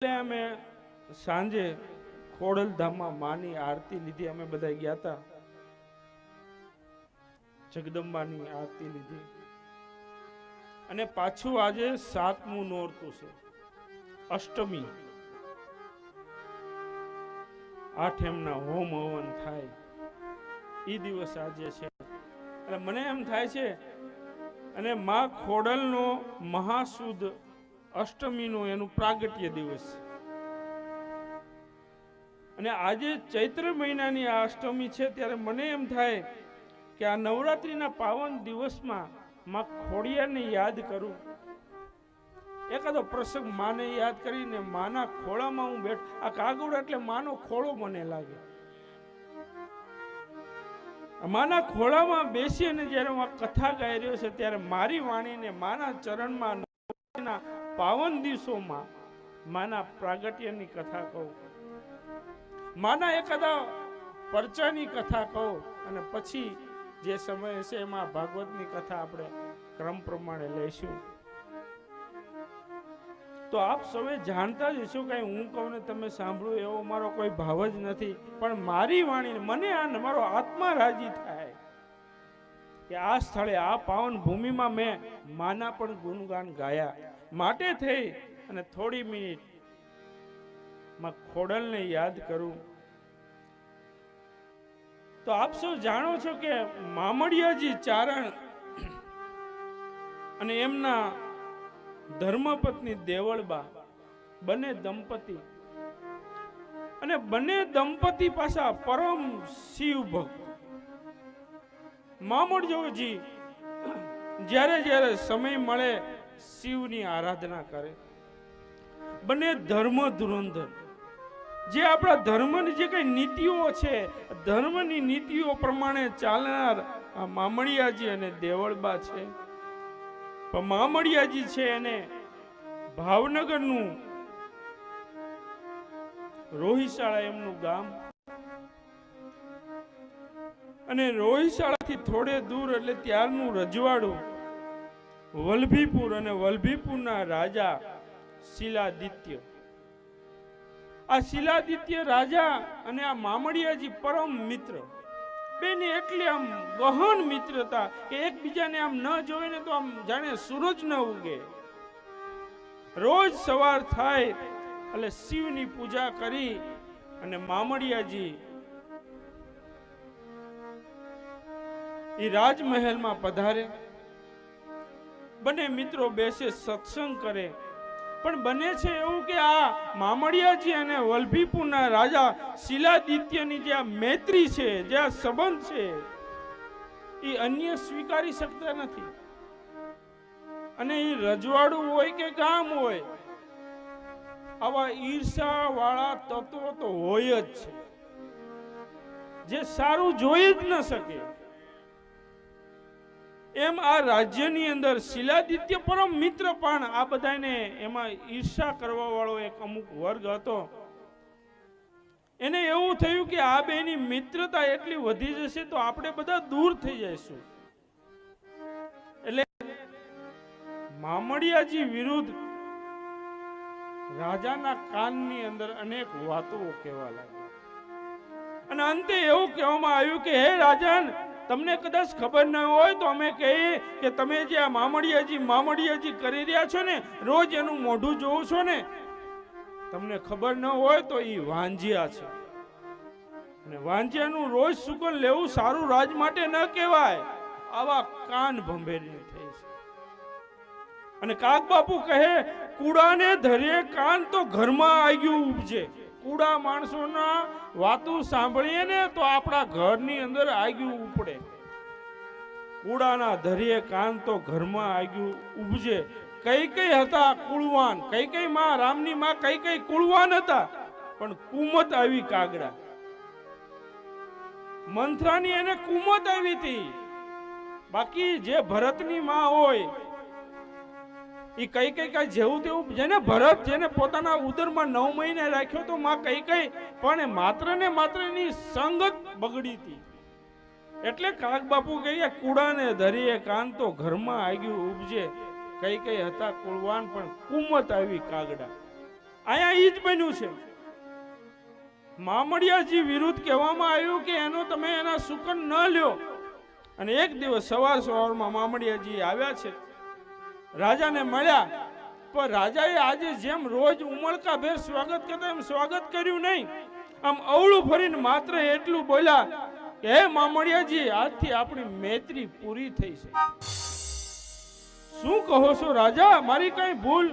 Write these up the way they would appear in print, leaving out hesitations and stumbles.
અમે સાંજે ખોડલધામમાં માની આરતી લીધી. અમે બધા ગયા હતા, જગદંબાની આરતી લીધી. અને પાછું આજે 7મું નોરતું છે, અષ્ટમી. આઠમના હોમ હવન થાય એ દિવસ આજે છે. એટલે મને એમ થાય છે, અને માં ખોડલનો મહાસુદ અષ્ટમીનો એનું પ્રાગટ્ય દિવસ. અને આજે ચૈત્ર મહિનાની આ અષ્ટમી છે, ત્યારે મને એમ થાય કે આ નવરાત્રીના પાવન દિવસમાં માં ખોડિયારને યાદ કરું. એકાદો પ્રસંગ માને યાદ કરીને માના ખોળામાં હું બેઠ. આ કાગળ એટલે માનો ખોળો મને લાગે. માના ખોળામાં બેસી અને જ્યારે હું આ કથા ગાઈ રહ્યો છે, ત્યારે મારી વાણીને માના ચરણમાં પાવન દિવસોમાં માના પ્રાગટ્યની કથા કહું, માના એકાદા પરચાની કથા કહું, અને પછી જે સમય છે એમાં ભાગવતની કથા આપણે ક્રમ પ્રમાણે લઈશું. તો આપ સૌએ જાણતા જ હશો, કઈ હું કહું ને તમે સાંભળો એવો મારો કોઈ ભાવ જ નથી. પણ મારી વાણીને મને આ મારો આત્મા રાજી થાય કે આ સ્થળે આ પાવન ભૂમિમાં મેં માના પણ ગુણગાન ગાયા. માટે થઈ અને થોડી મિનિટ માં ખોડલને યાદ કરું. તો આપ સૌ જાણો છો કે મામડિયાજી ચારણ અને એમના ધર્મપત્ની દેવળબા બંને દંપતી, અને બંને દંપતી પાછા પરમ શિવ ભક્ત. મામડિયાજી જ્યારે જ્યારે સમય મળે શિવની આરાધના કરે. બંને ધર્મ ધુરંધર, જે આપણા ધર્મની જે કઈ નીતિઓ છે, ધર્મની નીતિઓ પ્રમાણે ચાલનાર આ મામડિયાજી અને દેવળબા છે. પણ મામડિયાજી છે એને ભાવનગરનું રોહિશાળા એમનું ગામ, અને રોહિશાળાથી થોડે દૂર એટલે ત્યારનું રજવાડું વલ્લભીપુર, અને વલ્લભીપુરના રાજા શિલાદિત્ય. આ શિલાદિત્ય રાજા અને આ મામડિયાજી પરમ મિત્ર. બેની એટલી આમ ગહન મિત્રતા કે એકબીજાને આમ ન જોઈને તો આમ જાણે સૂરજ ન ઉગે. રોજ સવાર થાય એટલે શિવની પૂજા કરી અને મામડિયાજી એ રાજમહેલમાં પધારે. બંને મિત્રો બેસે, સત્સંગ કરે. પણ બને છે એવું કે આ મામડિયાજી અને વલ્લભીપુરના રાજા શિલાદિત્યની જે આ મૈત્રી છે, જે આ સંબંધ છે, એ અન્ય સ્વીકારી શકતા નથી. અને એ રજવાડું હોય કે ગામ હોય, આવા ઈર્ષા વાળા તત્વો તો હોય જ છે, જે સારું જોઈ જ ન શકે. એમ આ રાજ્યની અંદર શિલાદિત્ય પરમ મિત્ર, પણ આ બધાને એમાં ઈર્ષા કરવા વાળો એક અમુક વર્ગ હતો. એને એવું થયું કે આ બેની મિત્રતા એટલી વધી જશે તો આપણે બધા દૂર થઈ જઈશું. એટલે મામડિયાજી વિરુદ્ધ રાજાના કાનની અંદર અનેક વાતો કહેવા લાગી. અને અંતે એવું કહેવામાં આવ્યું કે હે રાજન, તમને કદાચ ખબર ન હોય તો અમે કહીએ કે તમે જે આ મામડિયાજી કરી રહ્યા છો ને, રોજ એનું મોઢું જોવો છો ને, તમને ખબર ન હોય તો એ વાંજિયા છે. અને વાંજિયાનું રોજ સુગંધ લેવું સારું રાજ માટે ન કહેવાય. આવા કાન ભંભેરી થઈ છે. અને કાગ બાપુ કહે, કુડાને ધરે કાન તો ઘરમાં આગ્યું ઉપજે. કુડા માણસોના વાતો સાંભળીએ ને તો આપણા ઘરની અંદર આગ્યું ઉપડે. કુડાના ધરીએ કાન તો ઘરમાં આગ્યું ઉપજે. કઈ કઈ હતા કુળવાન, કઈ કઈ માં રામની માં કઈ કઈ કુળવાન હતા, પણ કુમત આવી કાગડા. મંથરાની એને કુમત આવી હતી. બાકી જે ભરતની માં હોય એ કઈ કઈ જેવું તેવું, જેને ભરત જેને પોતાના ઉદરમાં 9 મહિને રાખ્યો તો માં કઈ પણ માત્ર ને માત્ર એની સંગત બગડી હતી. એટલે કાગ બાપુ કહે, કુડાને ધરીએ કાન તો ઘરમાં આગ્યું ઉપજે. કઈ હતા કુળવાન, પણ કુમત આવી કાગડા. અહીંયા ઈ જ બન્યું છે. મામડિયાજી વિરુદ્ધ કહેવામાં આવ્યું કે એનો તમે એના સુકન ન લ્યો. અને એક દિવસ સવારમાં મામડિયાજી આવ્યા છે, રાજાને મળ્યા. પણ રાજાએ આજે જેમ રોજ ઉમળકાભેર સ્વાગત કરતા એમ સ્વાગત કર્યું નહીં. આમ અવળું ફરીને માત્ર એટલું બોલ્યા કે હે મામડિયાજી, આજથી આપણી મૈત્રી પૂરી થઈ છે. શું કહો છો રાજા, મારી કઈ ભૂલ?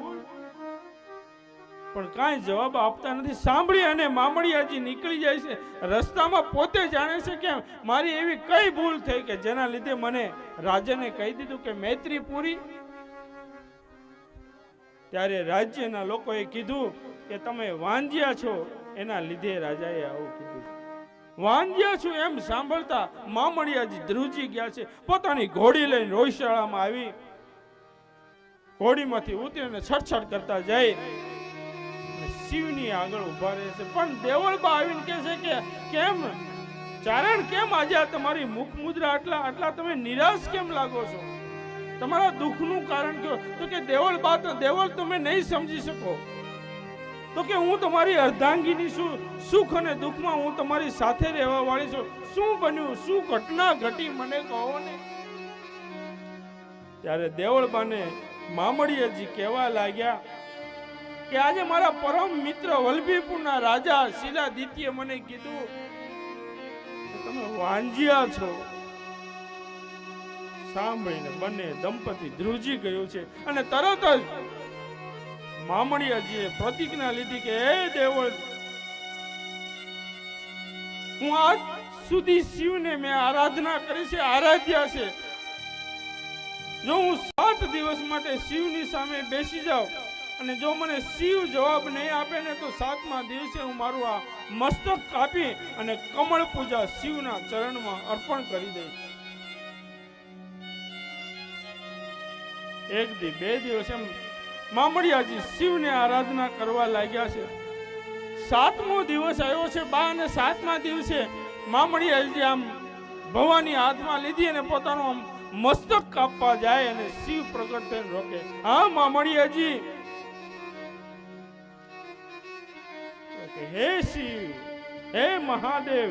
પણ કાંઈ જવાબ આપતા નથી. સાંભળી અને મામડિયાજી નીકળી જાય છે. રસ્તામાં પોતે જાણે છે કે મારી એવી કઈ ભૂલ થઈ કે જેના લીધે મને રાજાને કહી દીધું કે મૈત્રી પૂરી. ત્યારે રાજ્યના લોકોએ કીધું કે તમે વાંજ્યા છો, એના લીધે રાજાએ આવું કીધું. વાંજ્યા છું એમ સાંભળતા મામડિયાજી ધ્રુજી ગયા છે. પોતાની ઘોડી લઈને રોયશાળામાં આવી ઘોડીમાંથી ઉતરીને છટછટ કરતા જાય શિવની આગળ ઉભા રહે છે. પણ દેવળબા આવીને કહે છે કે કેમ ચારણ, કેમ આજે તમારી મુખ મુદ્રા આટલા તમે નિરાશ કેમ લાગો છો? તમારા દુઃખનું કારણ કયો? તો કે દેવળબા, તો દેવળ તમે નહીં સમજી શકો. તો કે હું તમારી અર્ધાંગીની છું, સુખ અને દુઃખમાં હું તમારી સાથે રહેવા વાળી છું. શું બન્યું, શું ઘટના ઘટી, મને કહો ને. ત્યારે દેવળબાને મામડિયાજી કહેવા લાગ્યા કે આજે મારા પરમ મિત્ર વલ્લભીપુરના રાજા શિલાદિત્ય મને કીધું કે તમે વાંજ્યા છો. સાંભળીને બંને દંપતી ધ્રુજી ગયું છે. અને તરત જ મામડિયાજીએ પ્રતિજ્ઞા લીધી કે હે દેવળ, હું આજ સુધી શિવને મેં આરાધના કરી છે, આરાધ્યા છે. જો હું 7 દિવસ માટે શિવની સામે બેસી જાઉં અને જો મને શિવ જવાબ નહીં આપે ને તો 7મા દિવસે હું મારું આ મસ્તક કાપી અને કમળ પૂજા શિવના ચરણમાં અર્પણ કરી દઈશ. 1 દી 2 દિવસ એમ મામડિયાજી શિવને આરાધના કરવા લાગ્યા છે. 7મો દિવસ આવ્યો છે બા, અને 7મા દિવસે મામડિયાજી આમ ભવાની હાથમાં લીધી અને પોતાનું આમ મસ્તક કાપવા જાય અને શિવ પ્રગટ થઈને રોકે. હા મામડિયાજી, હે શિવ, હે મહાદેવ,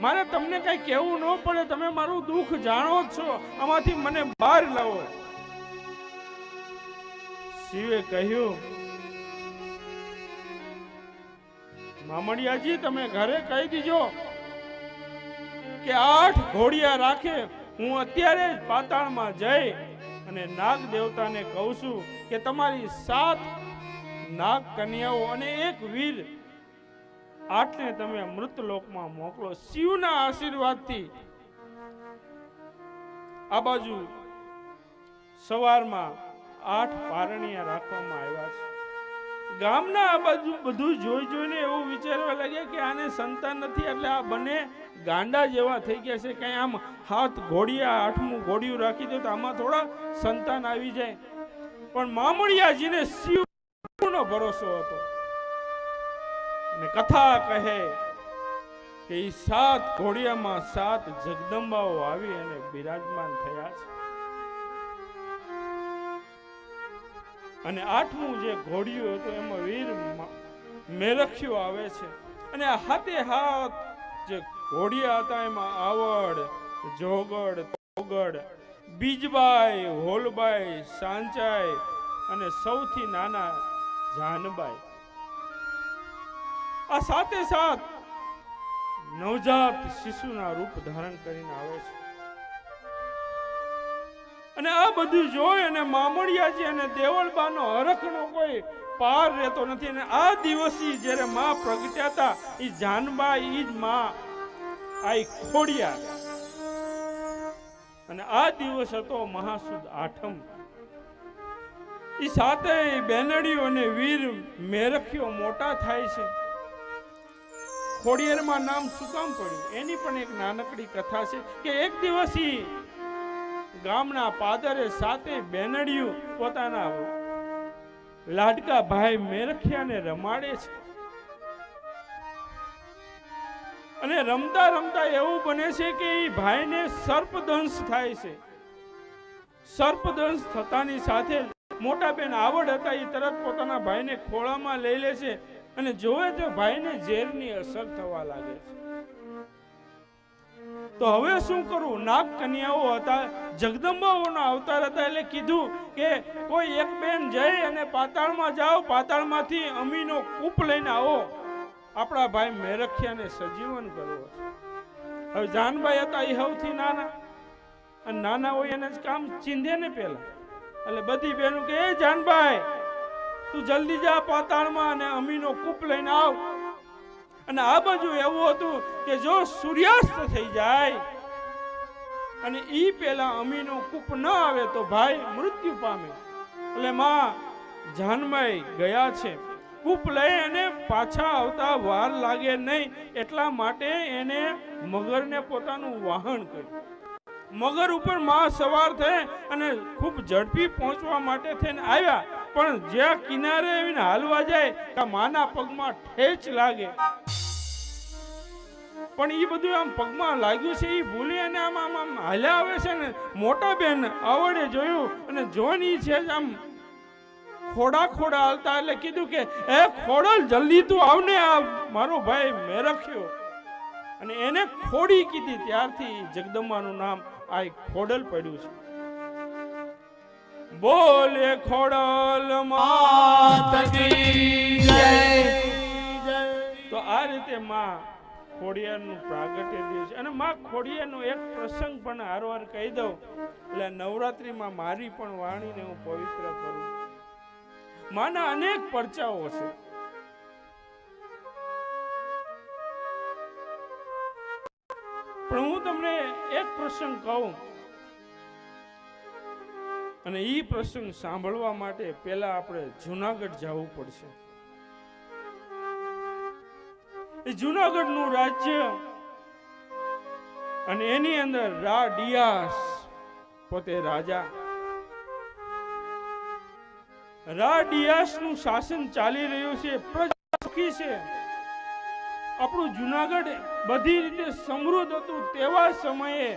મારે તમને કઈ કહેવું ન પડે, તમે મારું દુઃખ જાણો છો, આમાંથી મને બહાર લાવો. શિવે કહ્યું, મામડિયાજી તમે ઘરે કહી દીજો કે 8 ઘોડિયા રાખે. હું અત્યારે જ પાતાળમાં જઈ અને નાગ દેવતાને કહું છું કે તમારી 7 નાગ કન્યાઓ અને 1 વીર 8ને તમે મૃતલોકમાં મોકલો. શિવના આશીર્વાદથી આ બાજુ સવારમાં 8 પારણિયા રાખવામાં આવ્યા છે. ગામના આ બાજુ બધું જોઈને એવું વિચારવા લાગ્યા કે આને સંતાન નથી, એટલે આ બંને ગાંડા જેવા થઈ ગયા છે. કઈ આમ હાથ ઘોડિયા 8મું ઘોડિયું રાખી દો તો આમાં થોડા સંતાન આવી જાય. પણ મામડિયાજીને શિવનો ભરોસો હતો અને કથા કહે કે એ 7 ઘોડિયામાં 7 જગદંબાઓ આવી અને બિરાજમાન થયા છે. અને 8મું જે ઘોડિયું હતું એમાં વીર મેરખ્યો આવે છે. અને હાથે હાથ જે ઘોડિયા હતા એમાં આવડ, જોગડ, તોગડ, બીજબાઈ, હોલબાઈ, સાંચાઈ અને સૌથી નાના જાનબાઈ, આ 7 નવજાત શિશુના રૂપ ધારણ કરીને આવે છે. અને આ બધું જોઈ અને મામડિયાજી અને દેવળબાનો હરખનો કોઈ પાર રહેતો નથી. અને આ દિવસી જ્યારે માં પ્રગટ્યા હતા એ જાનબાઈ, ઈ જ માં આ ખોડિયા. અને આ દિવસ હતો મહાસુદ 8મ. એ 7 બેનડીઓ અને વીર મેરખ્યો મોટા થાય છે. ખોડિયારમાં નામ શું કામ પડ્યું એની પણ એક નાનકડી કથા છે કે એક દિવસ ગામના પાદરે 7 બેનડીઓ પોતાના લાડકા ભાઈ મેરખ્યાને રમાડે છે. અને રમતા રમતા એવું બને છે કે એ ભાઈને સર્પદંશ થાય છે. સર્પદંશ થતાની સાથે મોટા બેન આવડ હતા એ તરત પોતાના ભાઈને ખોળામાં લઈ લે છે અને જોવે તો ભાઈને ઝેરની અસર થવા લાગે છે. તો હવે શું કરવું? નાગ કન્યાઓ હતા, જગદંબાઓના અવતાર હતા, એટલે કીધું કે કોઈ એક બેન જઈ અને પાતાળમાં જાઓ, પાતાળમાંથી અમીનો કૂપ લઈને આવો, આપણા ભાઈ મેરખિયાને સજીવન કરવો છે. હવે જાનભાઈ હતા એ સૌથી નાના, અને નાના હોય એને જ કામ ચીંધે ને પેલા, એટલે બધી બહેનો કે એ જાનભાઈ તું જલ્દી જા પાતાળમાં અને અમીનો કૂપ લઈને આવ. અને આ બાજુ એવું હતું કે જો સૂર્યાસ્ત થઈ જાય અને ઈ પેલા અમીનો કૂપ ન આવે તો ભાઈ મૃત્યુ પામે. એટલે માં જાનભાઈ ગયા છે, કૂપ લઈ અને પાછા આવતા વાર લાગે નહીં એટલા માટે એને મગરને પોતાનું વાહન કર્યું. મગર ઉપર માં સવાર થઈ અને ખૂબ ઝડપી પહોંચવા માટે થઈને આવ્યા, પણ જ્યાં કિનારે આવીને હાલવા જાય કે માના પગમાં ઠેચ લાગે, પણ એ બધું આમ પગમાં લાગ્યું છે એ ભૂલી અને આમ આમ આમ હાલ્યા આવે છે ને. મોટા બેન આવડે જોયું અને જોની છે આમ ખોડા ખોડા હાલતા, એટલે કીધું કે એ ખોડલ જલ્દી તું આવને, આ મારો ભાઈ મેરખ્યો. અને એને ખોડી કીધી, ત્યારથી જગદંબાનું નામ આ ખોડલ પડ્યું છે. બોલે ખોડલ માત કી જય. તો આ રીતે માં ખોડિયારનું પ્રાગટ્ય દિવસ અને માં ખોડિયારનો એક પ્રસંગ પણ હારવાર કહી દઉં, એટલે નવરાત્રીમાં મારી પણ વાણીને હું પવિત્ર કરું. માના અનેક પરચાઓ છે, પણ હું તમને એક પ્રસંગ કહું, અને ઈ પ્રસંગ સાંભળવા માટે પહેલા આપણે જૂનાગઢ જવું પડશે. એ જૂનાગઢનું રાજ્ય અને એની અંદર રા ડિયાસ પોતે રાજા. રા ડિયાસનું શાસન ચાલી રહ્યું છે, પ્રજા સુખી છે. આપણું જૂનાગઢ બધી રીતે સમૃદ્ધ હતું. તેવા સમયે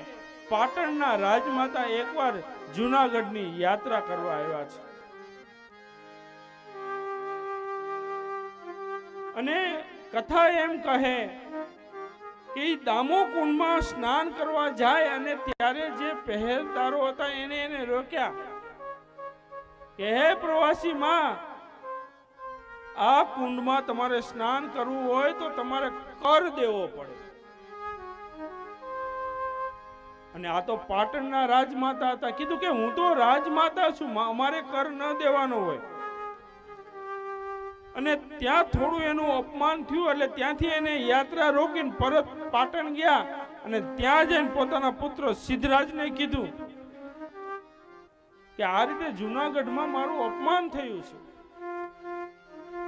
પાટણના રાજમાતા એકવાર જૂનાગઢની યાત્રા કરવા આવ્યા છે, અને કથા એમ કહે કે દામોકુંડમાં સ્નાન કરવા જાય અને ત્યારે જે પહેરેદારો હતા એને રોક્યા કે હે પ્રવાસી માં, આ કુંડમાં તમારે સ્નાન કરવું હોય તો તમારે કર દેવો પડે. અને આ તો પાટણના રાજમાતા હતા. કીધું કે હું તો રાજમાતા છું, અમારે કર ન દેવાનો હોય. અને ત્યાં થોડું એનું અપમાન થયું, એટલે ત્યાંથી એને યાત્રા રોકીને પરત પાટણ ગયા અને ત્યાં જઈને પોતાના પુત્ર સિદ્ધરાજને કીધું કે આ રીતે જૂનાગઢમાં મારું અપમાન થયું છે.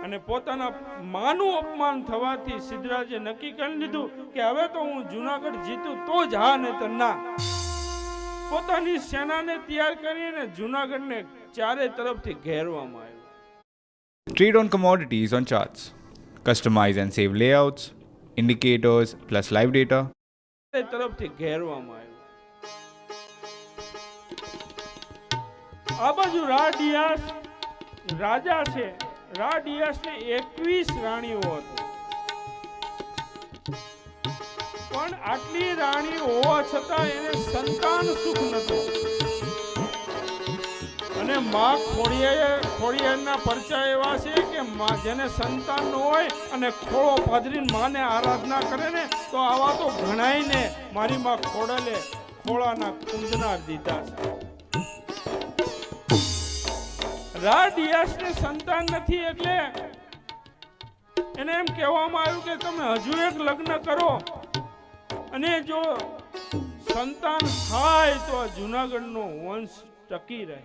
અને પોતાના માનું અપમાન થવાથી સિદ્ધરાજે નક્કી કરી લીધું કે હવે તો હું જૂનાગઢ જીતું તો જ હા, નહીં તો ના. પોતાની સેનાને તૈયાર કરીને જૂનાગઢને ચારે તરફથી ઘેરવામાં આવ્યું. Trade on commodities on charts. Customize and save layouts, indicators plus live data. તરફથી ઘેરવામાં આવ્યું. આ બાજુ રાડિયાસ રાજા છે. રાડિયાસને 21 રાણીઓ હતી, પણ આટલી રાણી હોવા છતાં એને સંતાન સુખ નહોતું. અને માં ખોડિયારના પરચા એવા છે કે માં જેને સંતાન ન હોય અને ખોળો પાથરીને માને આરાધના કરે ને, તો આવા તો ઘણાયને મારી માં ખોડલે ખોળાના કુંજનાર દીધા છે. રાડિયાસને સંતાન નથી, એટલે એને એમ કહેવામાં આવ્યું કે તમે હજુ એક લગ્ન કરો, અને જો સંતાન થાય તો આ જૂનાગઢનો વંશ ટકી રહે.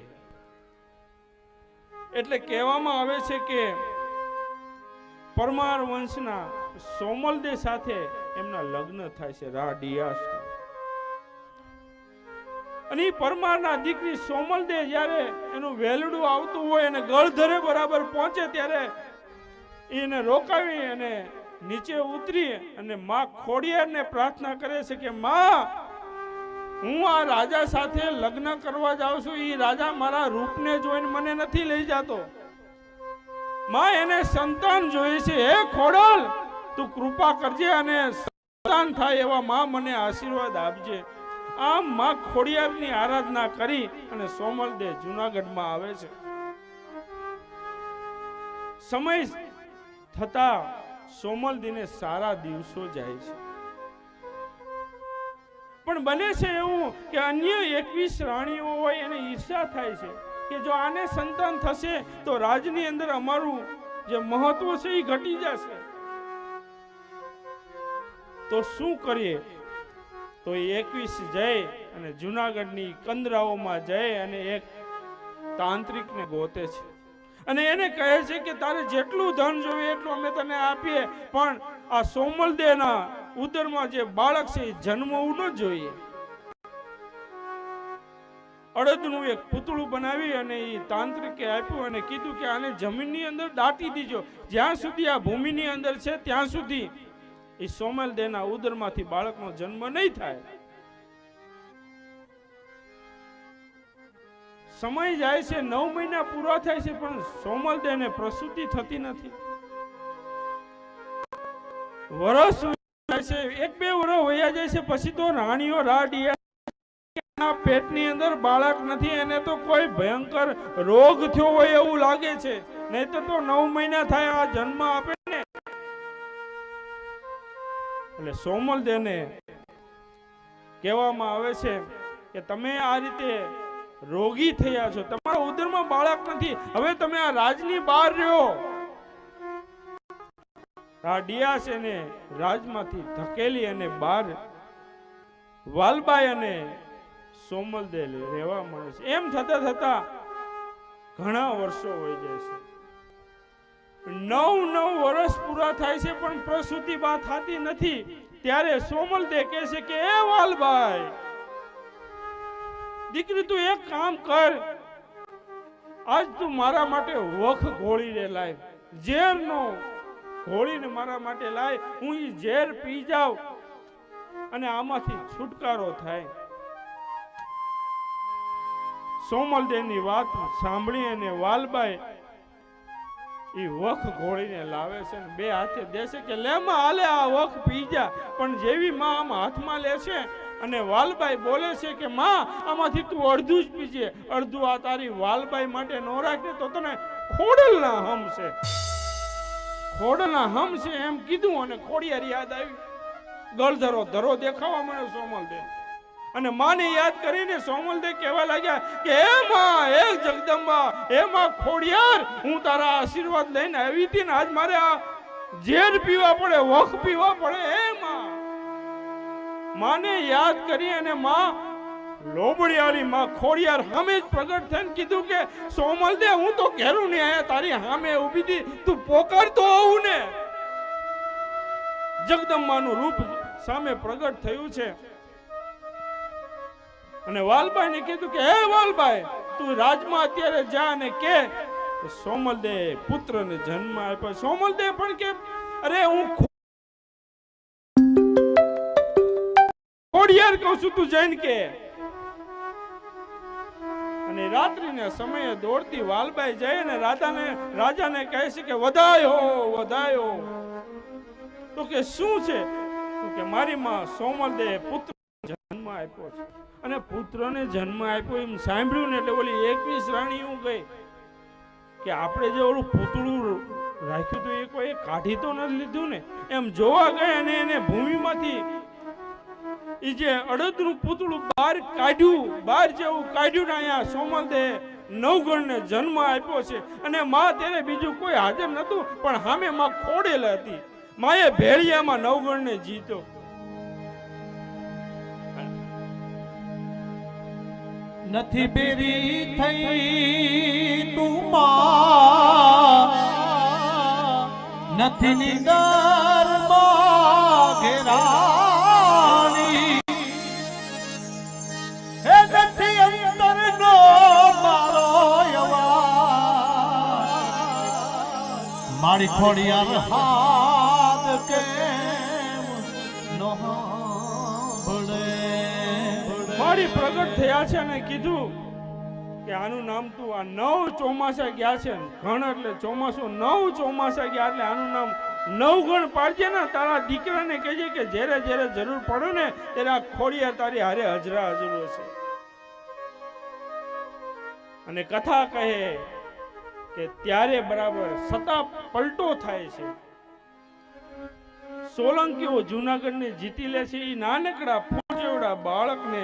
એટલે કહેવામાં આવે છે કે પરમાર વંશના સોમલદે સાથે એમના લગ્ન થાય છે રાડિયાસ. અને એ પરમારના દીકરી સોમલદે જ્યારે એનું વેલડું આવતું હોય અને ગળધરે બરાબર પહોંચે ત્યારે એને રોકાવી અને નીચે ઉતરી અને માં ખોડિયારને પ્રાર્થના કરે છે કે માં, હું આ રાજા સાથે લગ્ન કરવા જાઉં છું, એ રાજા મારા રૂપને જોઈને મને નથી લઈ જતો. માં એને સંતાન જોઈએ છે. હે ખોડલ, તું કૃપા કરજે અને સંતાન થાય એવા માં મને આશીર્વાદ આપજે. આમ માં ખોડિયારની આરાધના કરી અને સોમલદેવ જુનાગઢમાં આવે છે. સમય થતા સોમલદેવને સારા દિવસો જાય છે, પણ બને છે એવું કે અન્ય 21 રાણીઓ હોય એને ઈર્ષા થાય છે કે જો આને સંતાન થશે તો રાજની અંદર અમારું જે મહત્વ છે એ ઘટી જશે. તો શું કરીએ? તો 21 જઈ અને જુનાગઢની કંદરાઓમાં જઈ અને એક તાંત્રિકને ગોતે છે અને એને કહે છે કે તારે જેટલું ધન જોઈએ એટલું અમે તને આપીએ, પણ આ સોમલદેવના ઉદરમાં જે બાળક છે એ જન્મવું ન જોઈએ. અડદનું એક પૂતળું બનાવી અને એ તાંત્રિકે આપ્યું અને કીધું કે આને જમીનની અંદર દાટી દીજો. જ્યાં સુધી આ ભૂમિની અંદર છે ત્યાં સુધી એ સોમલદેવના ઉદરમાંથી બાળકનો જન્મ નહીં થાય. સમય જાય છે, 9 મહિના પૂરા થાય છે, પણ સોમલદેવને પ્રસૂતિ થતી નથી. વર્ષ જાય છે, 1-2 વર્ષ વયા જાય છે, પછી તો રાણીઓ રાડિયા પેટની અંદર બાળક નથી, એને તો કોઈ ભયંકર રોગ થયો હોય એવું લાગે છે. નહીં તો 9 મહિના થાય આ જન્મ આપે ને. એટલે સોમલદેવને કહેવામાં આવે છે કે તમે આ રીતે રોગી થયા છો, તમારા ઉદરમાં બાળક નથી, હવે તમે આ રાજની બહાર રહ્યો. રાડિયા છે ને રાજમાંથી ધકેલી અને બહાર વાલબાઈ અને સોમલદેવ રહેવા મળે છે. એમ થતા થતા ઘણા વર્ષો હોય જાય છે. 9 વર્ષ પૂરા થાય છે, પણ પ્રસૂતિ બા થતી નથી. ત્યારે સોમલદેવ કહે છે કે એ વાલબાઈ, દીકરી તું એક કામ કર, આજ તું મારા માટે વખ ઘોળીને લાય, ઝેરનો ઘોળીને મારા માટે લાય. હું એ ઝેર પી જાઉં અને આમાંથી છુટકારો થાય. સોમલદેવની વાત સાંભળી અને વાલબાઈ એ વખ ઘોળીને લાવે છે ને 2 હાથે દેશે કે લે માં હાલે આ વખ પી જા. પણ જેવી માં આમ હાથમાં લે છે અને વાલબાઈ બોલે છે કે માં આમાંથી તું અડધું જ પીજે, અડધું આ તારી વાલબાઈ માટે ન રાખે તો તને ખોડલના હમ છે, ખોડલના હમ છે એમ કીધું અને ખોડિયાર યાદ આવી. ગળધરો ધરો દેખાવા મળ્યો સોમલદેવ અને માને યાદ કરીને સોમલદેવ કહેવા લાગ્યા કે હે માં, હે જગદંબા, હે માં ખોડિયાર, હું તારા આશીર્વાદ લઈને આવી હતી ને આજ મારે આ ઝેર પીવા પડે, વખ પીવા પડે. હે માં, માને યાદ કરી અને માં લોબડિયાળી માં ખોડિયાર સામે જ પ્રગટ થઈને કીધું કે સોમલદેવ, હું તો ઘેરું નહીં આયા, તારી સામે ઊભી હતી, તું પોકારતો આવું ને. જગદંબાનું રૂપ સામે પ્રગટ થયું છે અને વાલબાઈ ને કીધું કે હે વાલબાઈ, તું રાજમાં અત્યારે જા અને કે સોમલદેવ પુત્રને જન્મ આપ્યો. સોમલદેવ પણ કે અરે હું ખોડિયાર કહું છું, તું જઈને કે. અને રાત્રિના સમયે દોડતી વાલબાઈ જાય અને રાજાને કહે છે કે વધાયો વધાયો. તો કે શું છે? તો કે મારી માં સોમલદેવ પુત્ર જન્મ આપ્યો છે. અને પુત્રને જન્મ આપ્યો એમ સાંભળ્યું ને એટલે ઓલી 21 રાણી એવું ગઈ કે આપણે જે ઓલું પૂતળું રાખ્યું હતું એ કોઈ કાઢી તો નથી લીધું ને. એમ જોવા ગઈ અને એને ભૂમિમાંથી એ જે અડદનું પૂતળું બહાર કાઢ્યું, બહાર જેવું કાઢ્યું ને અહીંયા સોમલદેવ નવગણને જન્મ આપ્યો છે. અને માં ત્યારે બીજું કોઈ હાજર નતું, પણ સામે માં ખોડેલ હતી. માએ ભેળિયામાં નવગણને જીતો. નથી બેરી થઈ તું માં, નથી નિંદર માં ઘેરાણી, હે નથી અંતર નો મારો અવાજ, મારી ખોડિયાર હાથ કેમ નો ભળે. હરી પ્રગટ થયા છે અને કીધું કે આનું નામ તું આ 9 ચોમાસા ગયા છે ઘણ એટલે ચોમાસું 9 ચોમાસા ગયા એટલે આનું નામ 9 ગણ પાડજે ને તારા દીકરાને કહેજે કે જ્યારે જ્યારે જરૂર પડે ને ત્યારે આ ખોડિયા તારી હારે હજરા હજરો છે. અને કથા કહે કે ત્યારે બરાબર સતા પલટો થાય છે. સોલંકીઓ જુનાગઢને જીતી લે છે. એ નાનકડા ફૂજેવડા બાળકને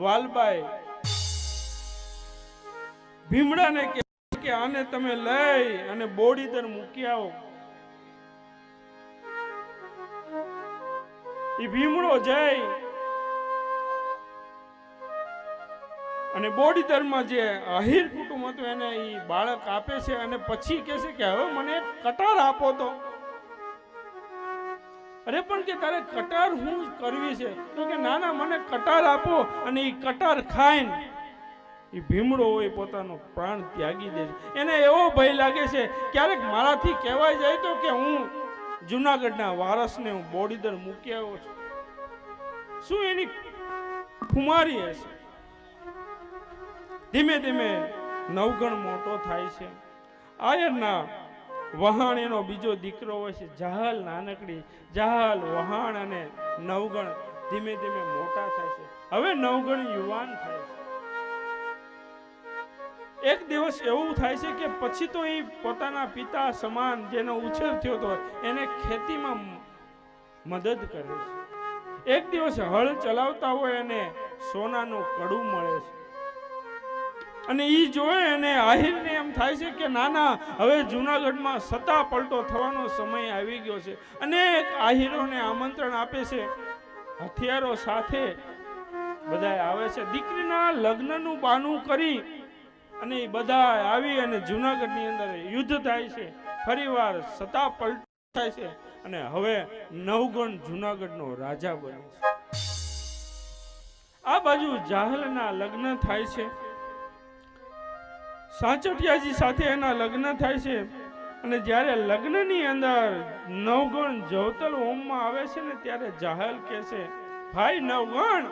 વાલબાઈ ભીમડાને કહે કે આને તમે લઈ અને બોડીદર મૂકી આવો. એ ભીમડો જઈ અને બોડીદરમાં જે આહિર કુટુંબ હતું એને એ બાળક આપે છે અને પછી કહે છે કે હવે મને એક કટાર આપો તો. અરે પણ કે તારે કટાર હું કરવી છે? તો કે ના ના મને કટાર આપો. અને એ કટાર ખાઈને એ ભીમડો હોય પોતાનો પ્રાણ ત્યાગી દે છે. એને એવો ભય લાગે છે ક્યારેક મારાથી કહેવાય જાય તો કે હું જુનાગઢના વારસને હું બોડીદર મૂકી આવ્યો છું. શું એની ખુમારી હશે? ધીમે ધીમે નવગણ મોટો થાય છે. આયરના વહાણ એનો બીજો દીકરો હોય છે જાહલ. નાનકડી જાહલ, વહાણ અને નવગણ ધીમે ધીમે મોટા થાય છે. હવે નવગણ યુવાન થાય છે. એક દિવસ એવું થાય છે કે પછી તો એ પોતાના પિતા સમાન જેનો ઉછેર થયો હતો એને ખેતીમાં મદદ કરે છે. એક દિવસ હળ ચલાવતા હોય અને સોનાનું કડું મળે છે અને ઈ જોયે અને આહિરને એમ થાય છે કે નાના હવે જુનાગઢમાં સત્તા પલટો થવાનો સમય આવી ગયો છે. અનેક આહિરોને આમંત્રણ આપે છે. હથિયારો સાથે બધા આવે છે. દીકરીના લગ્નનું બાનું કરી અને એ બધા આવી અને જુનાગઢની અંદર યુદ્ધ થાય છે. ફરીવાર સત્તા પલટો થાય છે અને હવે નવગણ જુનાગઢનો રાજા બને છે. આ બાજુ જાહલના લગ્ન થાય છે. સાચટિયાજી સાથે એના લગ્ન થાય છે અને જ્યારે લગ્નની અંદર નવગણ જવતલ હોમમાં આવે છે ને ત્યારે જાહલ કહે છે ભાઈ નવગણ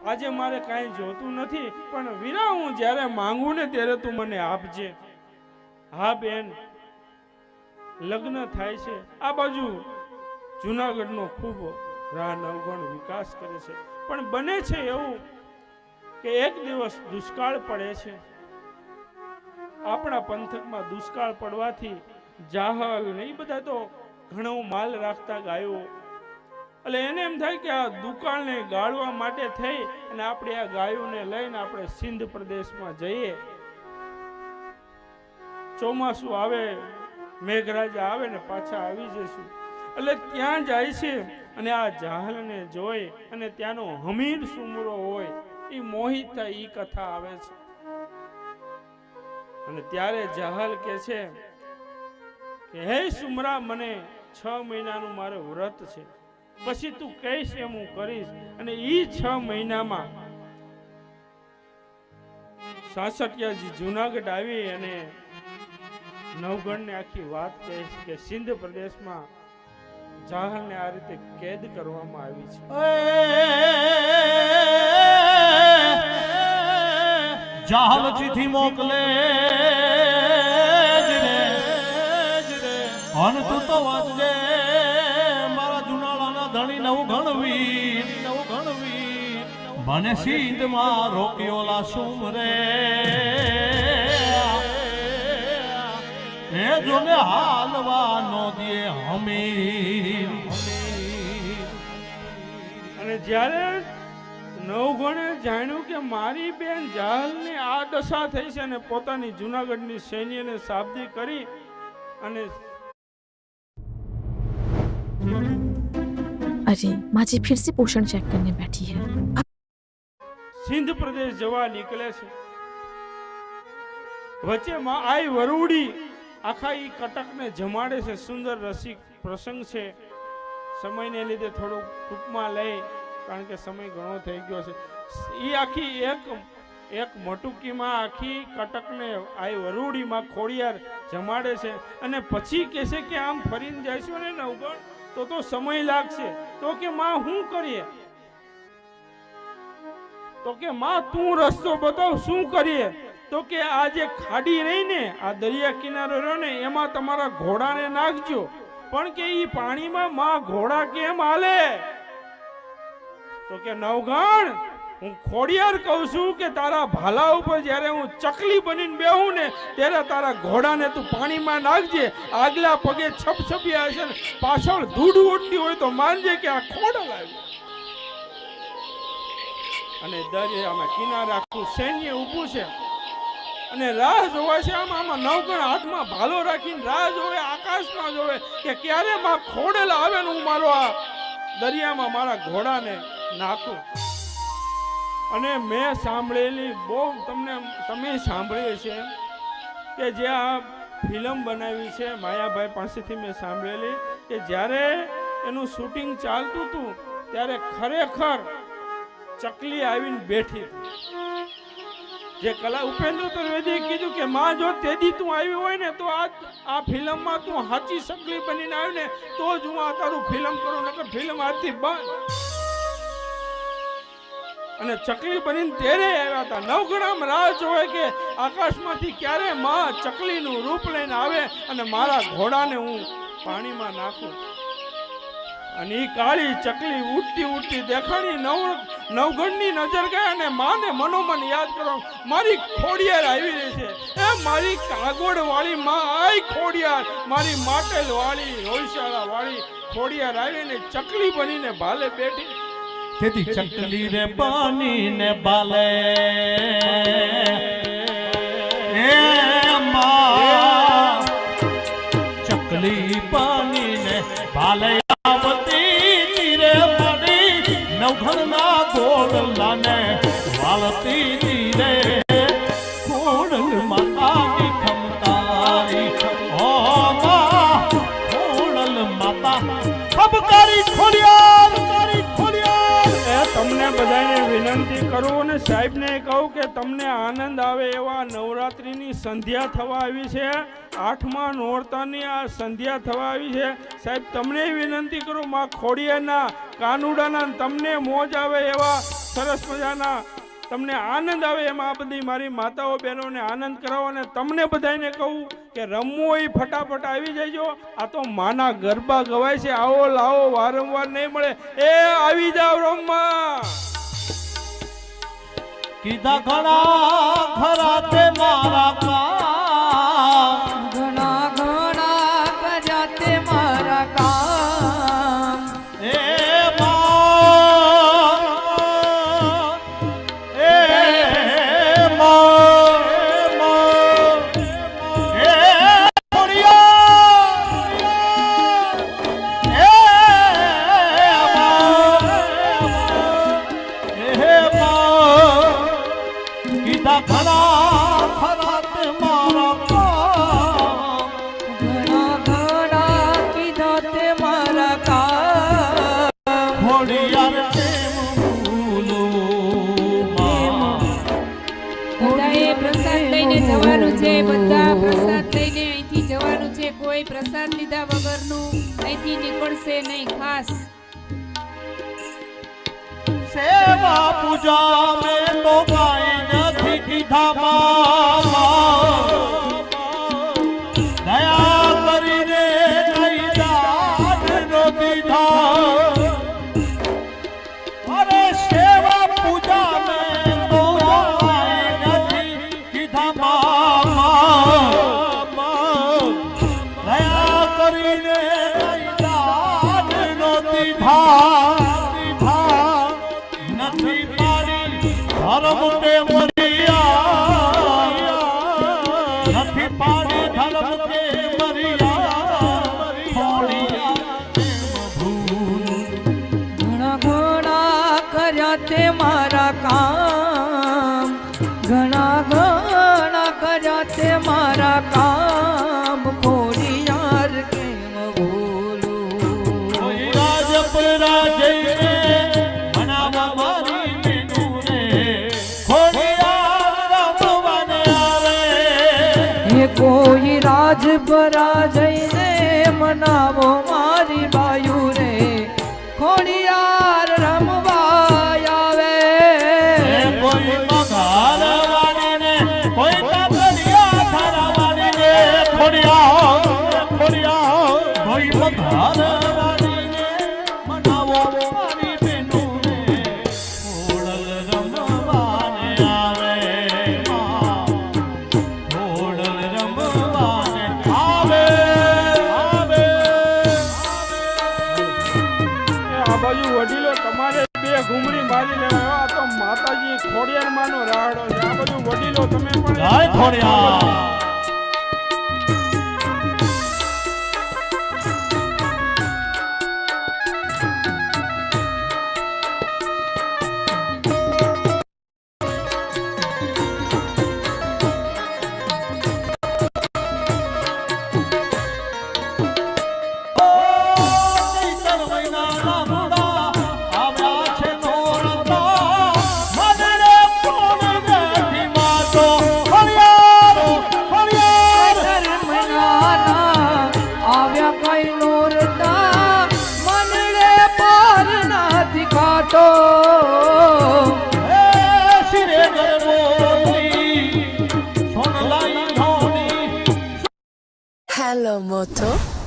આજે મારે કાંઈ જોતું નથી પણ વીરા હું જ્યારે માંગુ ને ત્યારે તું મને આપજે. હા બેન. લગ્ન થાય છે. આ બાજુ જુનાગઢનો ખૂબ નવગણ વિકાસ કરે છે. પણ બને છે એવું કે એક દિવસ દુષ્કાળ પડે છે. આપણા પંથકમાં દુષ્કાળ પડવાથી જાહલ ને એ બધા તો ઘણો માલ રાખતા ગાયો એટલે એને એમ થાય કે આ દુકાળને ગાળવા માટે થઈ અને આપણે આ ગાયોને લઈને આપણે સિંધ પ્રદેશમાં જઈએ. ચોમાસું આવે, મેઘરાજા આવે ને પાછા આવી જશું. એટલે ત્યાં જાય છે અને આ જાહલને જોઈ અને ત્યાંનો હમીર સુમરો હોય એ મોહિત થાય. એ કથા આવે છે અને ત્યારે જાહલ કહે છે કે હે સુમરા મને 6 મહિનાનું મારે વ્રત છે. પછી તું કહીશ એમ હું કરીશ. અને ઈ 6 મહિનામાં સાસટિયાજી જુનાગઢ આવી અને નવગણને આખી વાત કહે છે કે સિંધ પ્રદેશમાં જાહલને આ રીતે કેદ કરવામાં આવી છે. જાહલ ચિઠ્ઠી મોકલે અન તું તો વાંચજે મારા જુનાળાના ધણી નવગણ વીર મને સિંધમાં રોક્યોલા સુમરે એ જોને હાલવા નો દે હમીર. અને જ્યારે નવગણે જાણ્યું કે મારી બેન જાહલની આ દશા થઈ છે અને પોતાની જુનાગઢની સૈન્યને શાબ્દી કરી અને अरे माँ जी फिर से पोषण चेक करने बैठी है. સિંધ પ્રદેશ જવા નીકળે છે. વચ્ચે માં આઈ વરુડી આખા ઈ કટકને જમાડે છે. સુંદર રસિક પ્રસંગ છે. સમયને લીધે થોડું ટૂંકમાં લઈ કારણ કે સમય ઘણો થઈ ગયો છે. ઈ આખી એક મટુકીમાં આખી કટકને આઈ વરુડીમાં ખોડિયાર જમાડે છે અને પછી કહે છે કે આમ ફરીને જઈશું ને નવગણ તો સમય લાગશે. તો કે માં શું કરીએ? તો કે માં તું રસ્તો બતાવ, શું કરીએ? તો કે આ જે ખાડી રહી ને, આ દરિયા કિનારો રહ્યો ને, એમાં તમારા ઘોડાને નાખજો. પણ કે ઈ પાણીમાં માં ઘોડા કેમ હાલે? તો કે નવઘણ, હું ખોડિયાર કહું છું કે તારા ભાલા ઉપર જ્યારે હું ચકલી બનીને બેહું ને ત્યારે તારા ઘોડાને તું પાણીમાં નાખજે. આગલા પગે છપછપિયા હશે ને પાછળ ધૂળ ઉડતી હોય તો માનજે કે આ ખોડલ આવ્યું. અને દરિયામાં કિનારે આખું સૈન્ય ઊભું છે અને રાહ જોવે છે. આમાં નવગણ હાથમાં ભાલો રાખીને રાહ જોવે, આકાશમાં જોવે કે ક્યારે માં ખોડલ આવે ને હું મારો આ દરિયામાં મારા ઘોડાને નાખું. અને મેં સાંભળેલી બહુ તમે સાંભળીએ છે કે જે આ ફિલ્મ બનાવી છે માયાભાઈ પાસેથી મેં સાંભળેલી કે જ્યારે એનું શૂટિંગ ચાલતું હતું ત્યારે ખરેખર ચકલી આવીને બેઠી હતી. જે કલા ઉપેન્દ્ર ત્રિવેદીએ કીધું કે માં જો તેદી તું આવી હોય ને તો આ ફિલ્મમાં તું સાચી ચકલી બનીને આવી ને તો જ હું આ તારું ફિલ્મ કરું, નકર ફિલ્મ આજથી બંધ. અને ચકલી બનીને તેરે આવ્યા હતા. નવઘણામ રાહ જોવે કે આકાશમાંથી ક્યારે માં ચકલીનું રૂપ લઈને આવે અને મારા ઘોડાને હું પાણીમાં નાખું. અને ઈ કાળી ચકલી ઉડતી ઉડતી દેખાણી. નવઘણની નજર ગયા અને માને મનોમન યાદ કરો, મારી ખોડિયાર આવી રહી છે. એ મારી કાગોડ વાળી માં, આઈ ખોડિયાર, મારી માટેલ વાળી હોલશાળા વાળી ખોડિયાર આવીને ચકલી બનીને ભાલે બેઠી. તેથી ચકલી રે બનીને બાલે એ માં, ચકલી બનીને બાલે આવતી રે બની નવઘણના ગોળલાને વાળતી રે ખોડલ માતાની ખમકારી. ઓ માં ખોડલ માતા ખમકારી ખોડિયાર. તમને બધાને વિનંતી કરું અને સાહેબને કહું કે તમને આનંદ આવે એવા નવરાત્રિની સંધ્યા થવા આવી છે. 8મા નોરતાની આ સંધ્યા થવા આવી છે. સાહેબ તમને વિનંતી કરું, માં ખોડિયારના કાનુડાના તમને મોજ આવે એવા સરસ મજાના તમને આનંદ આવે એમાં આ બધી મારી માતાઓ બહેનોને આનંદ કરાવો. અને તમને બધાને કહું કે રમવું હોય ફટાફટ આવી જજો. આ તો માના ગરબા ગવાય છે, આવો લાવો વારંવાર નહીં મળે. એ આવી જાવ રમવા. કીધા ઘણા ખરા તે મારા કામ, ઘણા ઘણા કર્યા તે મારા કામ. એ માં, એ માં, એ ખોડિયાર, એ માં, કીધા ઘણા ખરા તે મારા કામ, ઘણા ઘણા કીધા તે મારા કામ. ખોડિયાર કેમ ભૂલું માં. બધાએ પ્રસાદ લઈને જવાનું છે. બધા પ્રસાદ લઈને અહીંથી જવાનું છે. કોઈ પ્રસાદ લીધા વગરનું અહીંથી નીકળશે નહીં. ખાસ સેવા પૂજા મેં તો કાંઈ નથી કીધા માં. દયા કરીને કઈ દાન નો દીધા. અરે સેવા પૂજા મેં તો કાંઈ નથી કીધા માં. દયા કરીને કઈ દાન નો દીધા. નથી પાડી ધર્મ તે મરિયા, નથી પાડી ધર્મ તે મરિયા. ઘણા ઘણા કર્યા તે મારા કામ, ઘણા ઘણા કર્યા તે મારા કામ. ખોડિયાર કેમ ભૂલું. કોઈ રાજપરા જઈને મનાવા મારી મેનું રે ખોડિયાર રમવાને આવે. એ કોઈ રાજપરા જઈને મનાવો મારી બાયુ રે ખોડિયાર રમવા આવે. કોઈ પધાર વાળીને મનાવો મારી બેનુને ખોડલ રમવાને આવે ખોડલ રમવાને આવે આવે આ બાજુ વડીલો તમારે બે ઘૂમરી મારી લેવા આ તો માતાજી ખોડિયાર માનો રાડો છે આ બાજુ વડીલો તમે પણ જય ખોડિયાર આવ્યા કઈ નોરતા મનડે પાર નથી ખાતો Hello, Moto.